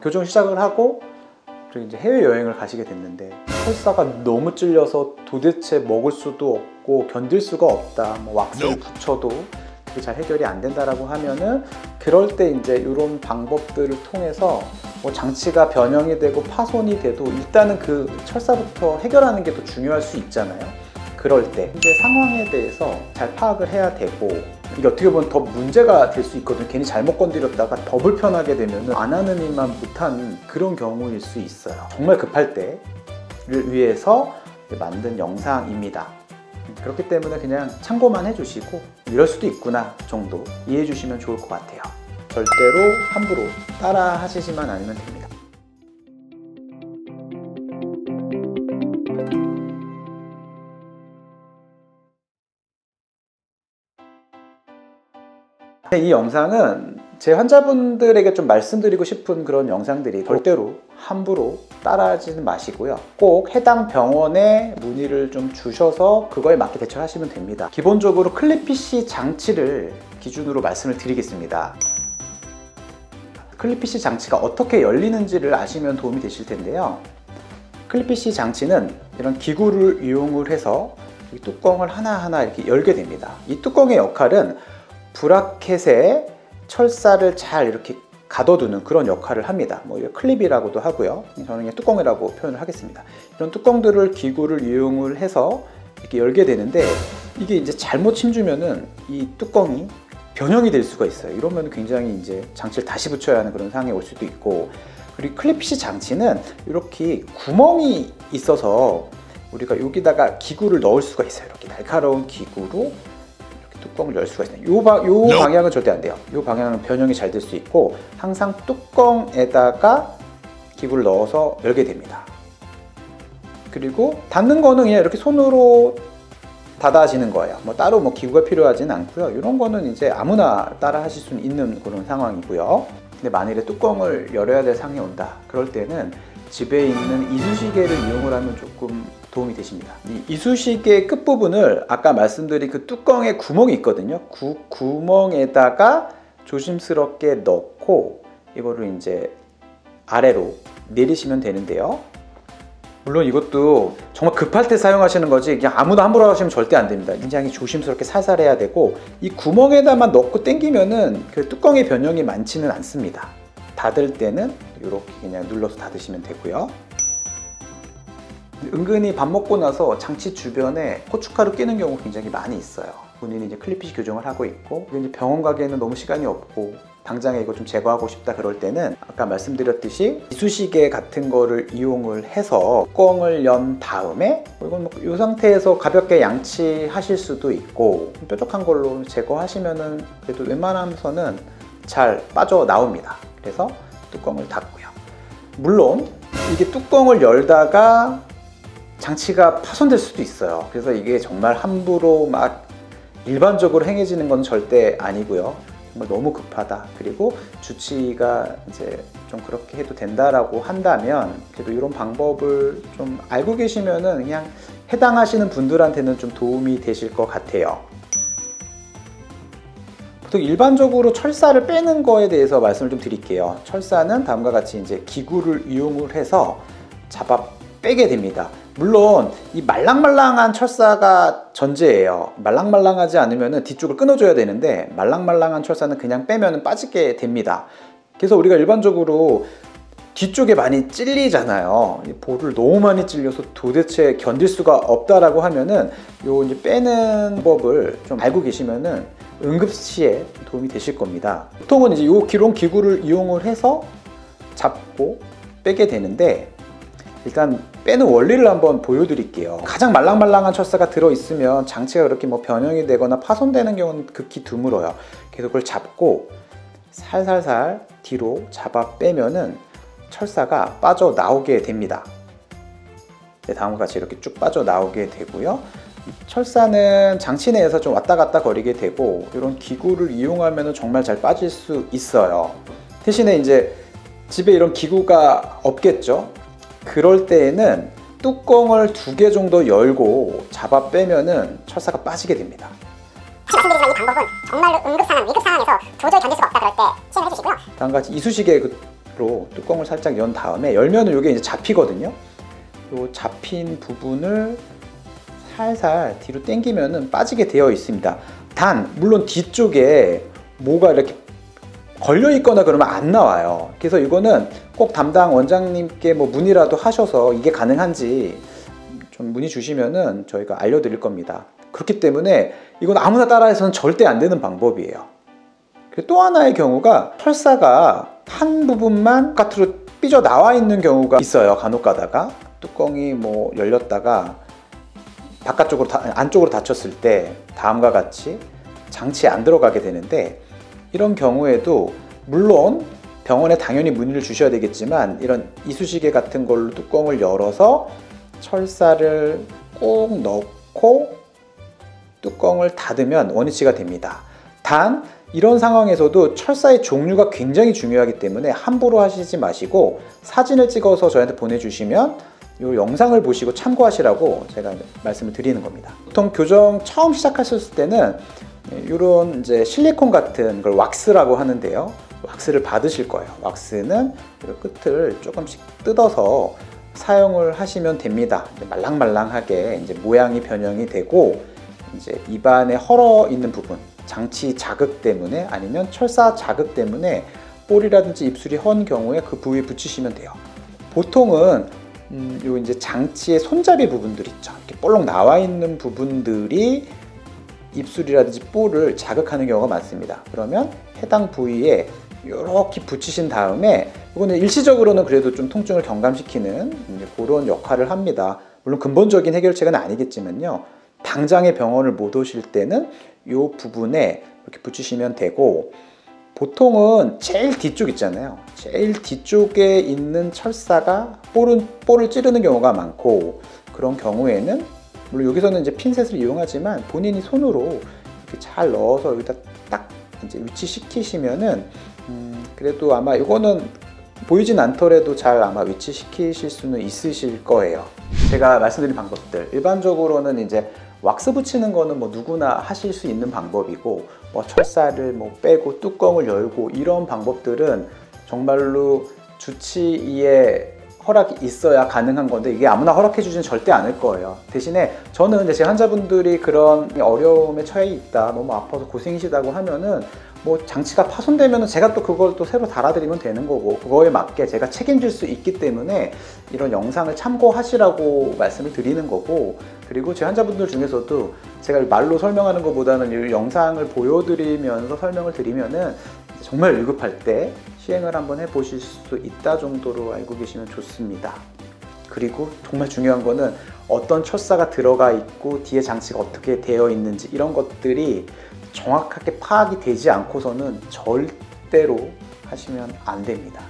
교정 시작을 하고 그리고 이제 해외여행을 가시게 됐는데 설사가 너무 찔려서 도대체 먹을 수도 없고 견딜 수가 없다, 뭐 왁스를 붙여도 그게 잘 해결이 안 된다라고 하면은, 그럴 때 이제 이런 방법들을 통해서 뭐 장치가 변형이 되고 파손이 돼도 일단은 그 철사부터 해결하는 게 더 중요할 수 있잖아요. 그럴 때 현재 상황에 대해서 잘 파악을 해야 되고, 이게 어떻게 보면 더 문제가 될 수 있거든요. 괜히 잘못 건드렸다가 더 불편하게 되면 안 하는 일만 못하는 그런 경우일 수 있어요. 정말 급할 때를 위해서 만든 영상입니다. 그렇기 때문에 그냥 참고만 해주시고 이럴 수도 있구나 정도 이해해 주시면 좋을 것 같아요. 절대로 함부로 따라 하시지만 않으면 됩니다. 이 영상은 제 환자분들에게 좀 말씀드리고 싶은 그런 영상들이, 절대로 함부로 따라하지는 마시고요. 꼭 해당 병원에 문의를 좀 주셔서 그거에 맞게 대처를 하시면 됩니다. 기본적으로 클립피쉬 장치를 기준으로 말씀을 드리겠습니다. 클립피쉬 장치가 어떻게 열리는지를 아시면 도움이 되실 텐데요. 클립피쉬 장치는 이런 기구를 이용을 해서 이 뚜껑을 하나하나 이렇게 열게 됩니다. 이 뚜껑의 역할은 브라켓에 철사를 잘 이렇게 가둬두는 그런 역할을 합니다. 뭐 클립이라고도 하고요. 저는 그냥 뚜껑이라고 표현을 하겠습니다. 이런 뚜껑들을 기구를 이용을 해서 이렇게 열게 되는데, 이게 이제 잘못 힘주면은 이 뚜껑이 변형이 될 수가 있어요. 이러면 굉장히 이제 장치를 다시 붙여야 하는 그런 상황이 올 수도 있고, 그리고 클립피쉬 장치는 이렇게 구멍이 있어서 우리가 여기다가 기구를 넣을 수가 있어요. 이렇게 날카로운 기구로 뚜껑을 열 수가 있어요. 요 방향은 절대 안 돼요. 요 방향은 변형이 잘 될 수 있고, 항상 뚜껑에다가 기구를 넣어서 열게 됩니다. 그리고 닫는 거는 그냥 이렇게 손으로 닫아지는 거예요. 뭐 따로 뭐 기구가 필요하지는 않고요. 이런 거는 이제 아무나 따라 하실 수 있는 그런 상황이고요. 근데 만일에 뚜껑을 열어야 될 상황이 온다, 그럴 때는 집에 있는 이쑤시개를 이용을 하면 조금 도움이 되십니다. 이 이쑤시개 끝부분을 아까 말씀드린 그 뚜껑에 구멍이 있거든요. 그 구멍에다가 조심스럽게 넣고 이거를 이제 아래로 내리시면 되는데요. 물론 이것도 정말 급할 때 사용하시는 거지 그냥 아무나 함부로 하시면 절대 안 됩니다. 굉장히 조심스럽게 살살 해야 되고, 이 구멍에다만 넣고 당기면은 그 뚜껑의 변형이 많지는 않습니다. 닫을 때는 이렇게 그냥 눌러서 닫으시면 되고요. 은근히 밥 먹고 나서 장치 주변에 고춧가루 끼는 경우 굉장히 많이 있어요. 본인이 이제 클립피쉬 교정을 하고 있고, 이제 병원 가기에는 너무 시간이 없고 당장에 이거 좀 제거하고 싶다 그럴 때는 아까 말씀드렸듯이 이쑤시개 같은 거를 이용을 해서 뚜껑을 연 다음에, 이건 이 상태에서 가볍게 양치하실 수도 있고, 뾰족한 걸로 제거하시면은 그래도 웬만하면서는 잘 빠져나옵니다. 그래서 뚜껑을 닫고요. 물론 이게 뚜껑을 열다가 장치가 파손될 수도 있어요. 그래서 이게 정말 함부로 막 일반적으로 행해지는 건 절대 아니고요. 정말 너무 급하다, 그리고 주치의가 이제 좀 그렇게 해도 된다라고 한다면, 그래도 이런 방법을 좀 알고 계시면은 그냥 해당하시는 분들한테는 좀 도움이 되실 것 같아요. 보통 일반적으로 철사를 빼는 거에 대해서 말씀을 좀 드릴게요. 철사는 다음과 같이 이제 기구를 이용을 해서 잡아 빼게 됩니다. 물론 이 말랑말랑한 철사가 전제예요. 말랑말랑하지 않으면 뒤쪽을 끊어줘야 되는데, 말랑말랑한 철사는 그냥 빼면 빠지게 됩니다. 그래서 우리가 일반적으로 뒤쪽에 많이 찔리잖아요. 볼을 너무 많이 찔려서 도대체 견딜 수가 없다라고 하면은 요 이제 빼는 법을 좀 알고 계시면은 응급시에 도움이 되실 겁니다. 보통은 이제 요 기론 기구를 이용을 해서 잡고 빼게 되는데, 일단 빼는 원리를 한번 보여드릴게요. 가장 말랑말랑한 철사가 들어있으면 장치가 그렇게 뭐 변형이 되거나 파손되는 경우는 극히 드물어요. 그래서 그걸 잡고 살살살 뒤로 잡아 빼면은 철사가 빠져나오게 됩니다. 다음과 같이 이렇게 쭉 빠져나오게 되고요. 철사는 장치 내에서 좀 왔다 갔다 거리게 되고, 이런 기구를 이용하면 정말 잘 빠질 수 있어요. 대신에 이제 집에 이런 기구가 없겠죠. 그럴 때에는 뚜껑을 2개 정도 열고 잡아 빼면은 철사가 빠지게 됩니다. 말씀드리지만 이 방법은 정말로 응급 상황, 위급 상황에서 도저히 견딜 수가 없다 그럴 때 시행을 해주시고요. 다음과 같이 이쑤시개 뚜껑을 살짝 연 다음에 열면은 이게 이제 잡히거든요. 요 잡힌 부분을 살살 뒤로 당기면은 빠지게 되어 있습니다. 단 물론 뒤쪽에 뭐가 이렇게 걸려 있거나 그러면 안 나와요. 그래서 이거는 꼭 담당 원장님께 뭐 문의라도 하셔서 이게 가능한지 좀 문의 주시면은 저희가 알려드릴 겁니다. 그렇기 때문에 이건 아무나 따라해서는 절대 안 되는 방법이에요. 또 하나의 경우가 철사가 한 부분만 바깥으로 삐져 나와 있는 경우가 있어요. 간혹 가다가 뚜껑이 뭐 열렸다가 바깥쪽으로 안쪽으로 닫혔을 때 다음과 같이 장치에 안 들어가게 되는데, 이런 경우에도 물론 병원에 당연히 문의를 주셔야 되겠지만 이런 이쑤시개 같은 걸로 뚜껑을 열어서 철사를 꼭 넣고 뚜껑을 닫으면 원위치가 됩니다. 단 이런 상황에서도 철사의 종류가 굉장히 중요하기 때문에 함부로 하시지 마시고 사진을 찍어서 저희한테 보내주시면 이 영상을 보시고 참고하시라고 제가 말씀을 드리는 겁니다. 보통 교정 처음 시작하셨을 때는 이런 이제 실리콘 같은 걸 왁스라고 하는데요. 왁스를 받으실 거예요. 왁스는 끝을 조금씩 뜯어서 사용을 하시면 됩니다. 이제 말랑말랑하게 이제 모양이 변형이 되고, 이제 입안에 헐어 있는 부분, 장치 자극 때문에 아니면 철사 자극 때문에 볼이라든지 입술이 헌 경우에 그 부위에 붙이시면 돼요. 보통은 요 이제 장치의 손잡이 부분들 있죠. 이렇게 볼록 나와 있는 부분들이 입술이라든지 볼을 자극하는 경우가 많습니다. 그러면 해당 부위에 이렇게 붙이신 다음에, 이거는 일시적으로는 그래도 좀 통증을 경감시키는 그런 역할을 합니다. 물론 근본적인 해결책은 아니겠지만요. 당장에 병원을 못 오실 때는 이 부분에 이렇게 붙이시면 되고, 보통은 제일 뒤쪽 있잖아요. 제일 뒤쪽에 있는 철사가 볼을 찌르는 경우가 많고, 그런 경우에는 물론 여기서는 이제 핀셋을 이용하지만 본인이 손으로 이렇게 잘 넣어서 여기다 딱 이제 위치시키시면은 그래도 아마 이거는 보이진 않더라도 잘 아마 위치시키실 수는 있으실 거예요. 제가 말씀드린 방법들, 일반적으로는 이제 왁스 붙이는 거는 뭐 누구나 하실 수 있는 방법이고, 뭐 철사를 뭐 빼고 뚜껑을 열고 이런 방법들은 정말로 주치의의 허락이 있어야 가능한 건데, 이게 아무나 허락해 주지는 절대 않을 거예요. 대신에 저는 이제 제 환자분들이 그런 어려움에 처해 있다, 너무 아파서 고생이시다고 하면은 뭐 장치가 파손되면은 제가 또 그걸 또 새로 달아드리면 되는 거고, 그거에 맞게 제가 책임질 수 있기 때문에 이런 영상을 참고하시라고 말씀을 드리는 거고, 그리고 제 환자분들 중에서도 제가 말로 설명하는 것보다는 이 영상을 보여드리면서 설명을 드리면은 정말 위급할 때 시행을 한번 해보실 수 있다 정도로 알고 계시면 좋습니다. 그리고 정말 중요한 거는 어떤 철사가 들어가 있고 뒤에 장치가 어떻게 되어 있는지 이런 것들이 정확하게 파악이 되지 않고서는 절대로 하시면 안 됩니다.